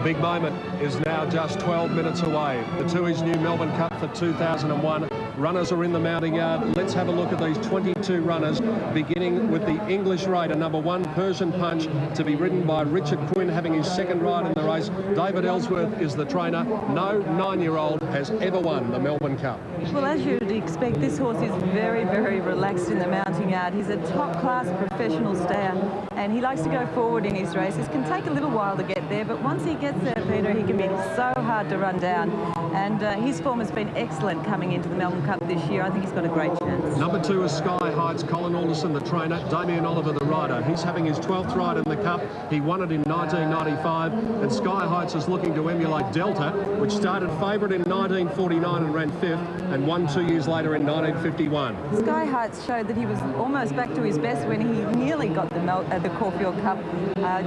big moment is now just 12 minutes away. The Tooheys New Melbourne Cup for 2001. Runners are in the mounting yard. Let's have a look at these 22 runners, beginning with the English Raider, number 1, Persian Punch, to be ridden by Richard Quinn, having his second ride in the race. David Ellsworth is the trainer. No 9-year-old has ever won the Melbourne Cup. Well, as you'd expect, this horse is very, very relaxed in the mounting yard. He's a top-class professional stayer, and he likes to go forward in his races. Can take a little while to get there, but once he gets there, Peter, he can be so hard to run down. And his form has been excellent coming into the Melbourne Cup this year. I think he's got a great chance. Number 2 is Sky Heights. Colin Alderson, the trainer. Damien Oliver, the rider. He's having his 12th ride in the Cup. He won it in 1995. And Sky Heights is looking to emulate Delta, which started favourite in 1949 and ran 5th, and won 2 years later in 1951. Sky Heights showed that he was almost back to his best when he nearly got the Caulfield Cup,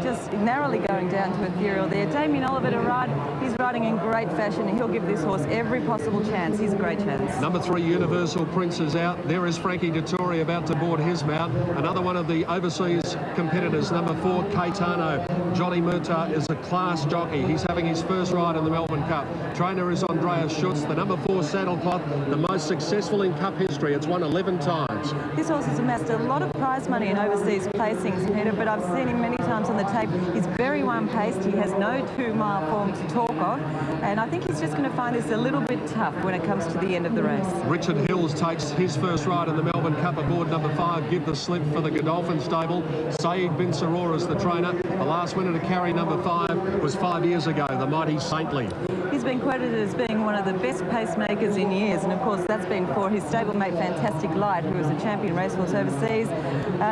just narrowly going down to Ethereal there. Damien Oliver to ride. He's riding in great fashion, and he'll give this horse every possible chance. He's a great chance. Number 3, Universal Prince is out. There is Frankie Dettori about to board his mount. Another one of the overseas competitors, number 4, Caetano. Johnny Murtagh is a class jockey. He's having his first ride in the Melbourne Cup. Trainer is Andreas Schutz, the number 4 Saddlecloth, the most successful in Cup history. It's won 11 times. This horse has amassed a lot of prize money in overseas placings, Peter, but I've seen him many times on the tape. He's very one-paced. He has no 2-mile form to talk of, and I think he's just going to find this a little bit tough when it comes to the end of the race. Richard Hills takes his first ride in the Melbourne Cup aboard number 5, Give the Slip, for the Godolphin stable. Saeed bin Saror is the trainer. The last winner to carry number 5 was 5 years ago, the mighty Saintly. He's been quoted as being one of the best pacemakers in years, and of course that's been for his stablemate Fantastic Light, who is a champion racehorse overseas.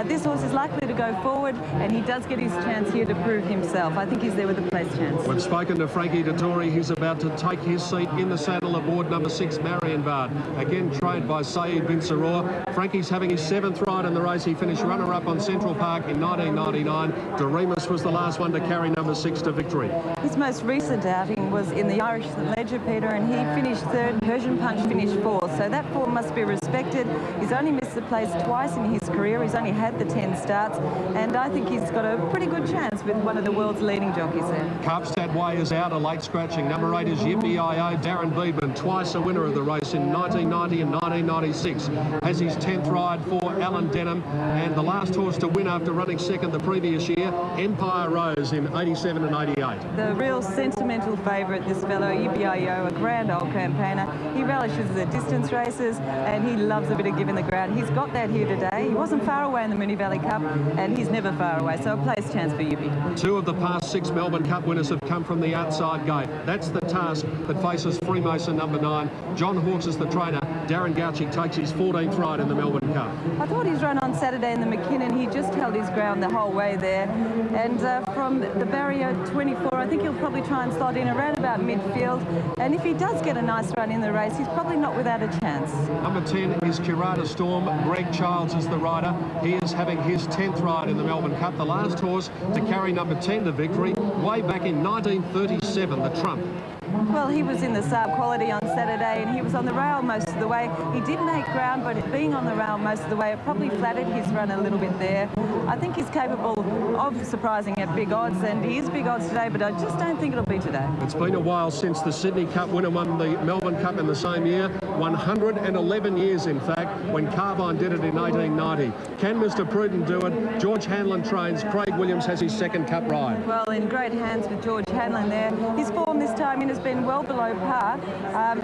This horse is likely to go forward, and he does get his chance here to prove himself. I think he's there with a place chance. We've spoken to Frankie Dettori. He's about to take his seat in the saddle aboard number 6, Marion Bard, again trained by Saeed bin Saror. Frankie's having his 7th ride in the race. He finished runner-up on Central Park in 1999. Doremus was the last one to carry number 6 to victory. His most recent outing was in the Irish Ledger, Peter, and he finished 3rd. Persian Punch finished 4th, so that form must be respected. He's only missed the place twice in his career. He's only had the 10 starts, and I think he's got a pretty good chance with one of the world's leading jockeys there. Carpstad Way is out, a late scratching. Number 8 is Yippee-I-O, Darren Beedman, twice a winner of the race in 1990 and 1996. Has his 10th ride for Alan Denham, and the last horse to win after running 2nd the previous year, Empire Rose in 87 and 88. The real sentimental favourite, this fellow, Yippee-I-O, a grand old campaigner. He relishes the distance races, and he loves a bit of giving the ground. He's got that here today. He wasn't far away in the Moonee Valley Cup, and he's never far away, so a place chance for Yippee. 2 of the past 6 Melbourne Cup winners have come from the outside gate. That's the task that faces Freemason number 9. John Hawkes is the trainer. Darren Gauci takes his 14th ride in the Melbourne Cup. I thought his run on Saturday in the McKinnon, he just held his ground the whole way there. And from the barrier 24, I think he'll probably try and slot in around about midfield. And if he does get a nice run in the race, he's probably not without a chance. Number 10 is Curata Storm. Greg Childs is the rider. He is having his 10th ride in the Melbourne Cup. The last horse to carry number 10 to victory way back in 1937, the Trump. Well, he was in the Saab quality on Saturday, and he was on the rail most of the way. He did make ground, but being on the rail most of the way, it probably flattered his run a little bit there. I think he's capable of surprising at big odds, and he is big odds today, but I just don't think it'll be today. It's been a while since the Sydney Cup winner won the Melbourne Cup in the same year. 111 years, in fact, when Carbine did it in 1890. Can Mr. Prudent do it? George Hanlon trains. Craig Williams has his 2nd Cup ride. Well, in great hands with George Hanlon there. His form this time in has been well below par.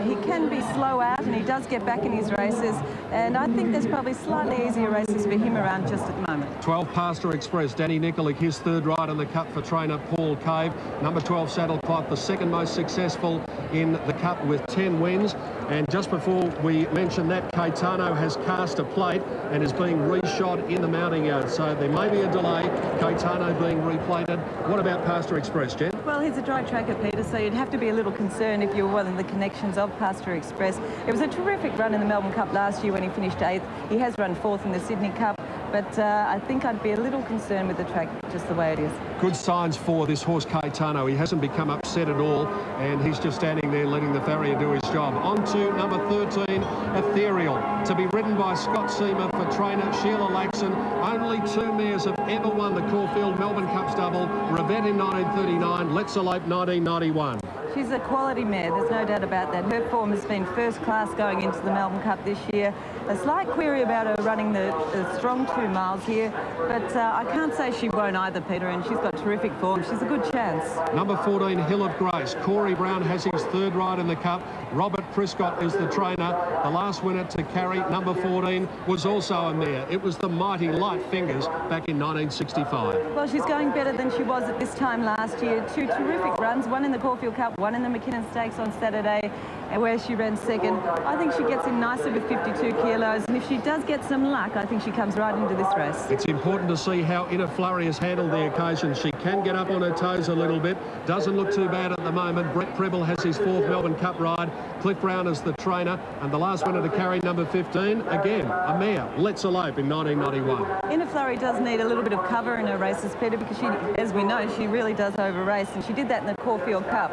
He can be slow out, and he does get back in his races, and I think there's probably slightly easier races for him around just at the moment. 12 Pastor Express, Danny Nikolic, his 3rd ride in the Cup for trainer Paul Cave. Number 12 Saddlecloth, the 2nd most successful in the Cup with 10 wins. And just before we mention that, Caetano has cast a plate and is being reshod in the mounting yard, so there may be a delay. Caetano being replated. What about Pastor Express, Jen? Well, he's a dry tracker, Peter, so you'd have to be a little concerned if you were one of the connections of Pastor Express. It was a terrific run in the Melbourne Cup last year when he finished 8th. He has run 4th in the Sydney Cup. but I think I'd be a little concerned with the track just the way it is. Good signs for this horse, Caetano. He hasn't become upset at all, and he's just standing there letting the farrier do his job. On to number 13, Ethereal, to be ridden by Scott Seamer for trainer Sheila Laxon. Only 2 mares have ever won the Caulfield Melbourne Cups double. Revette in 1939, Let's Elope 1991. She's a quality mare, there's no doubt about that. Her form has been first class going into the Melbourne Cup this year. A slight query about her running the strong 2 miles here, but I can't say she won't either, Peter, and she's got terrific form. She's a good chance. Number 14, Hill of Grace. Corey Brown has his 3rd ride in the Cup. Robert Prescott is the trainer. The last winner to carry number 14 was also a mare. It was the mighty Light Fingers back in 1965. Well, she's going better than she was at this time last year. 2 terrific runs, one in the Caulfield Cup, one in the McKinnon Stakes on Saturday, where she ran 2nd. I think she gets in nicely with 52 kilos, and if she does get some luck, I think she comes right into this race. It's important to see how Inner Flurry has handled the occasion. She can get up on her toes a little bit. Doesn't look too bad at the moment. Brett Preble has his 4th Melbourne Cup ride. Cliff Brown is the trainer, and the last winner to carry number 15, again, a mare, Let's Elope in 1991. Inner Flurry does need a little bit of cover in her races, Peter, because she, as we know, she really does over-race, and she did that in the Caulfield Cup.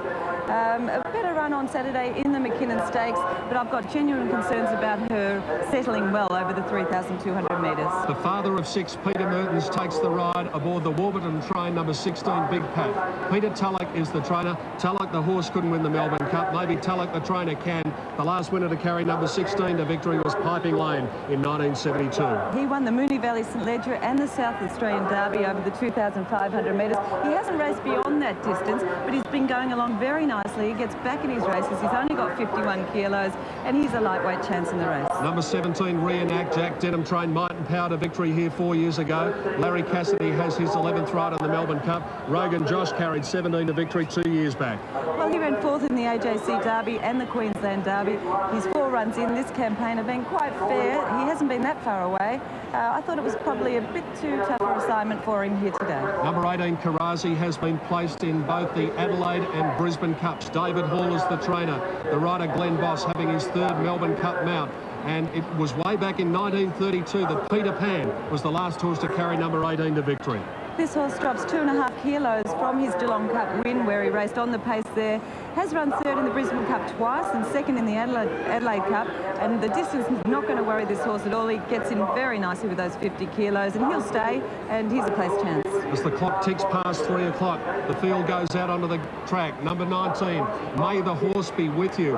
A better run on Saturday in the McKinnon Stakes, but I've got genuine concerns about her settling well over the 3,200 metres. The father of 6, Peter Mertens, takes the ride aboard the Warburton train, number 16, Big Pat. Peter Tulloch is the trainer. Tulloch, the horse, couldn't win the Melbourne Cup. Maybe Tulloch, the trainer, can. The last winner to carry number 16 to victory was Piping Lane in 1972. He won the Moonee Valley St Ledger and the South Australian Derby over the 2,500 metres. He hasn't raced beyond that distance, but he's been going along very nicely. He gets back in his races. He's only got 51 kilos, and he's a lightweight chance in the race. Number 17, Reenact. Jack Denham trained Might and Power to victory here 4 years ago. Larry Cassidy has his 11th ride in the Melbourne Cup. Rogan Josh carried 17 to victory 2 years back. Well, he ran 4th in the AJC Derby and the Queensland Derby. His 4 runs in this campaign have been quite fair. He hasn't been that far away. I thought it was probably a bit too tough an assignment for him here today. Number 18, Karazi, has been placed in both the Adelaide and Brisbane Cups. David Hall is the trainer. The rider Glenn Boss having his 3rd Melbourne Cup mount. And it was way back in 1932 that Peter Pan was the last horse to carry number 18 to victory. This horse drops 2.5 kilos from his Geelong Cup win, where he raced on the pace there. Has run 3rd in the Brisbane Cup twice and 2nd in the Adelaide Cup. And the distance is not going to worry this horse at all. He gets in very nicely with those 50 kilos, and he'll stay, and he's a place chance. As the clock ticks past 3 o'clock, the field goes out onto the track. Number 19, May the Horse Be With You.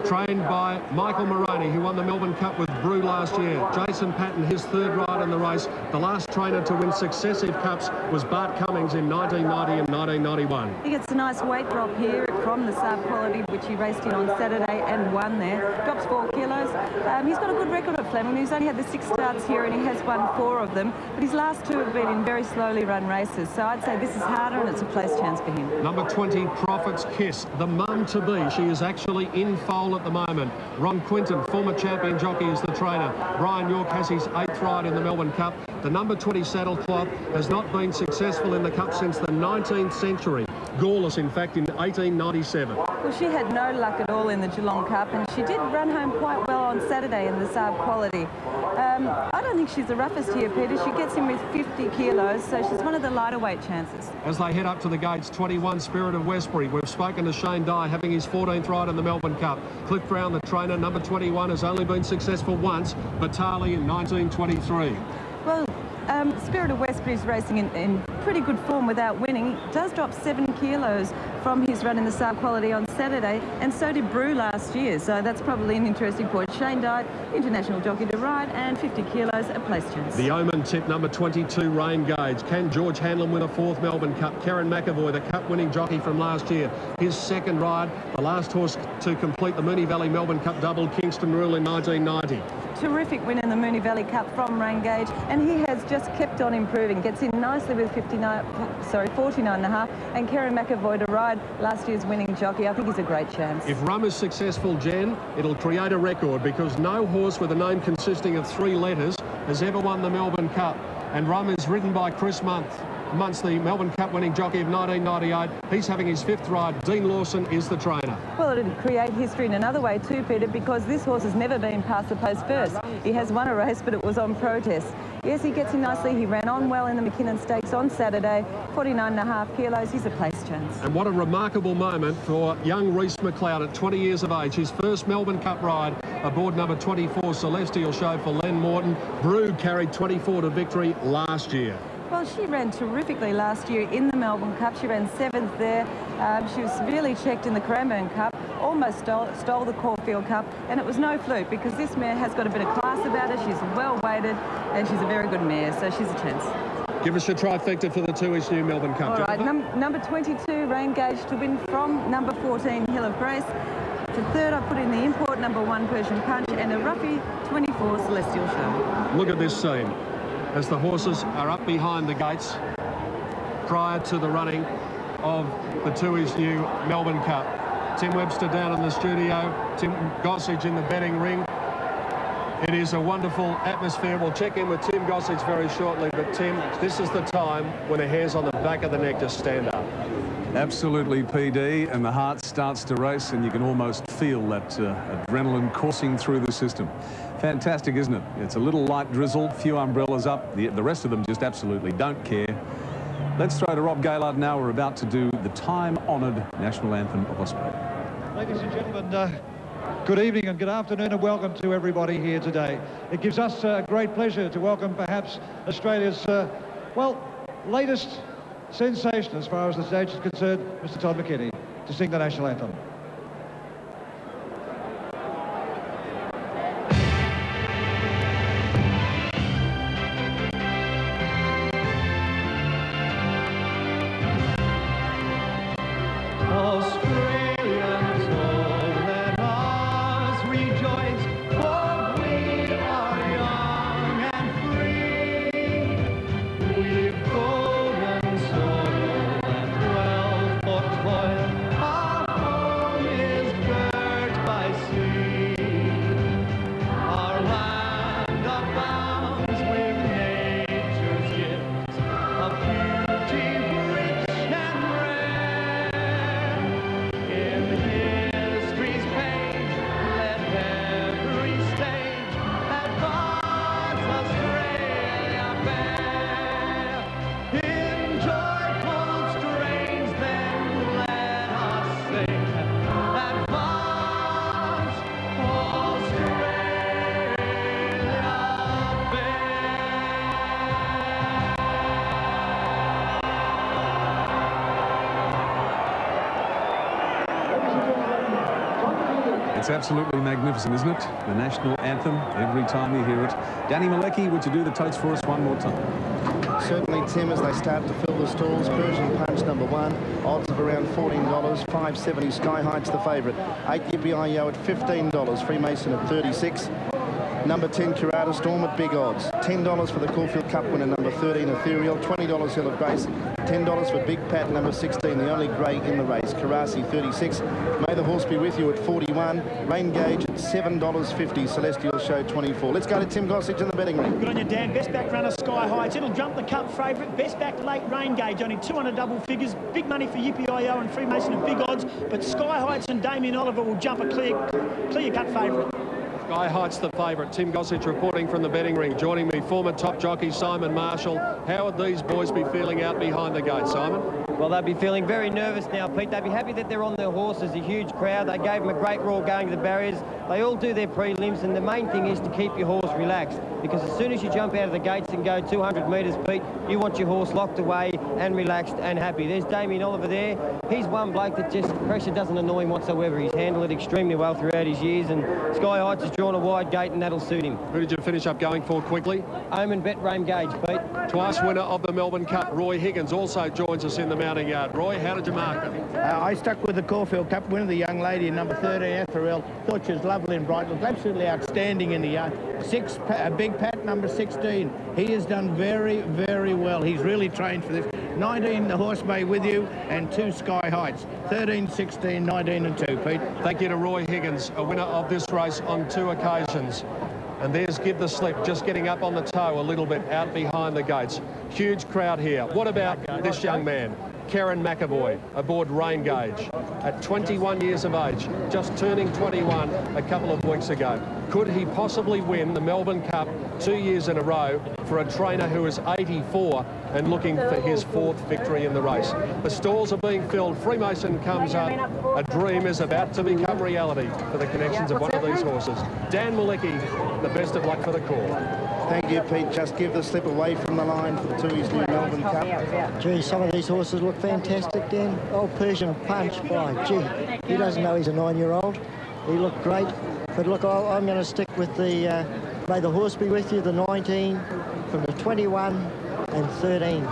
Trained by Michael Moroney, who won the Melbourne Cup with Brew last year. Jason Patton, his 3rd ride in the race. The last trainer to win successive cups was Bart Cummings in 1990 and 1991. He gets a nice weight drop here from the Saab Quality, which he raced in on Saturday and won there. Drops 4 kilos. He's got a good record at Fleming. He's only had the 6 starts here and he has won 4 of them, but his last 2 have been in very slowly run races. So I'd say this is harder and it's a place chance for him. Number 20, Prophet's Kiss, the mum-to-be. She is actually in foal at the moment. Ron Quinton, former champion jockey, is the trainer. Brian York has his 8th ride in the Melbourne Cup. The number 20 Saddlecloth has not been successful in the Cup since the 19th century. Goalless, in fact, in 1897. Well, she had no luck at all in the Geelong Cup, and she did run home quite well on Saturday in the Saab Quality. I don't think she's the roughest here, Peter. She gets in with 50 kilos, so she's one of the lighter weight chances. As they head up to the gates, 21, Spirit of Westbury. We've spoken to Shane Dye, having his 14th ride in the Melbourne Cup. Cliff Brown, the trainer, number 21, has only been successful once, Batali in 1923. Well, Spirit of Westbury is racing in pretty good form without winning. He does drop 7 kilos from his run in the Saab Quality on Saturday, and so did Brew last year, so that's probably an interesting point. Shane Dye, international jockey to ride, and 50 kilos, a place chance. The Omen tip, number 22, Rain Gauge. Can George Hanlon win a 4th Melbourne Cup? Karen McAvoy, the Cup-winning jockey from last year, his 2nd ride, the last horse to complete the Moonee Valley Melbourne Cup double, Kingston Rule in 1990. Terrific win in the Moonee Valley Cup from Rain Gauge, and he has just kept on improving. Gets in nicely with 49.5, and Karen McAvoy to ride, last year's winning jockey. I think he's a great chance. If Rum is successful, Jen, it'll create a record, because no horse with a name consisting of 3 letters has ever won the Melbourne Cup. And Rum is ridden by Chris Month. months the Melbourne Cup winning jockey of 1998. He's having his 5th ride. Dean Lawson is the trainer. Well, it'd create history in another way too, Peter, because this horse has never been past the post first. He has won a race, but it was on protest. Yes, he gets in nicely. He ran on well in the McKinnon Stakes on Saturday. 49.5 kilos. He's a place chance. And what a remarkable moment for young Reece McLeod at 20 years of age. His first Melbourne Cup ride aboard number 24 Celestial Show for Len Morton. Brew carried 24 to victory last year. Well, she ran terrifically last year in the Melbourne Cup. She ran 7th there. She was severely checked in the Cranbourne Cup, almost stole the Caulfield Cup, and it was no fluke because this mare has got a bit of class about her. She's well weighted and she's a very good mare, so she's a chance. Give us your trifecta for the 2-ish new Melbourne Cup. All right, number 22, Rain Gauge to win from number 14, Hill of Grace. For 3rd, I put in the import, number 1, Persian Punch, and a roughie 24, Celestial Show. Look at this scene as the horses are up behind the gates prior to the running of the 2-ish new Melbourne Cup. Tim Webster down in the studio, Tim Gossage in the betting ring. It is a wonderful atmosphere. We'll check in with Tim Gossage very shortly, but Tim, this is the time when the hairs on the back of the neck just stand up. Absolutely, PD, and the heart starts to race and you can almost feel that adrenaline coursing through the system. Fantastic, isn't it? It's a little light drizzle, few umbrellas up. The rest of them just absolutely don't care. Let's throw to Rob Gaylard now. We're about to do the time-honoured national anthem of Australia. Ladies and gentlemen, good evening and good afternoon and welcome to everybody here today. It gives us great pleasure to welcome perhaps Australia's, well, latest sensation as far as the stage is concerned, Mr. Todd McKinney, to sing the national anthem. It's absolutely magnificent, isn't it? The national anthem, every time you hear it. Danny Malecki, would you do the totes for us one more time? Certainly, Tim, as they start to fill the stalls. Persian Punch, number 1, odds of around $14, $5.70. Sky Heights, the favourite. 8 Yippee Yo at $15, Freemason at $36. Number 10, Curata Storm at big odds. $10 for the Caulfield Cup winner, number 13, Ethereal. $20, Hill of Grace. $10 for Big Pat, number 16, the only grey in the race. Karasi, 36. May the Horse Be With You at 41. Rain Gauge at $7.50. Celestial Show, 24. Let's go to Tim Gossage in the betting ring. Good on you, Dan. Best back runner, Sky Heights. It'll jump the Cup favourite. Best back late, Rain Gauge. Only 200 double figures. Big money for Yippee Yo and Freemason at big odds. But Sky Heights and Damien Oliver will jump a clear cut favourite. Sky Heights the favourite. Tim Gossage reporting from the betting ring. Joining me, former top jockey Simon Marshall. How would these boys be feeling out behind the gate, Simon? Well, they'll be feeling very nervous now, Pete. They'll be happy that they're on their horses. A huge crowd. They gave them a great roar going to the barriers. They all do their prelims, and the main thing is to keep your horse relaxed, because as soon as you jump out of the gates and go 200 metres, Pete, you want your horse locked away and relaxed and happy. There's Damien Oliver there. He's one bloke that just pressure doesn't annoy him whatsoever. He's handled it extremely well throughout his years, and Sky Heights has drawn a wide gate, and that'll suit him. Who did you finish up going for quickly? Omen Bet Rain Gauge, Pete. Twice winner of the Melbourne Cup, Roy Higgins, also joins us in the mounting yard. Roy, how did you mark it? I stuck with the Caulfield Cup winner, the young lady in number 13, Ethereal. Thought she was lovely and bright. Looked absolutely outstanding in the yard. Big Pat, number 16. He has done very, very well. He's really trained for this. 19, the Horse May With You, and 2, Sky Heights. 13, 16, 19 and 2, Pete. Thank you to Roy Higgins, a winner of this race on 2 occasions. And there's Give the Slip, just getting up on the toe a little bit out behind the gates. Huge crowd here. What about this young man, Karen McAvoy, aboard Rain Gauge, at 21 years of age, just turning 21 a couple of weeks ago. Could he possibly win the Melbourne Cup 2 years in a row for a trainer who is 84 and looking for his 4th victory in the race? The stalls are being filled. Freemason comes up. A dream is about to become reality for the connections of one of these horses. Dan Malicki, the best of luck for the call. Thank you, Pete. Just Give the Slip away from the line for the Tui's new Melbourne Cup. Gee, some of these horses look fantastic, Dan. Old Persian Punch, by gee, he doesn't know he's a 9-year-old. He looked great. But look, I'm going to stick with the, may the horse be with you, the 19 from the 21 and 13.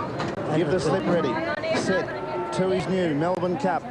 Give the Slip ready. Set. Tui's new Melbourne Cup.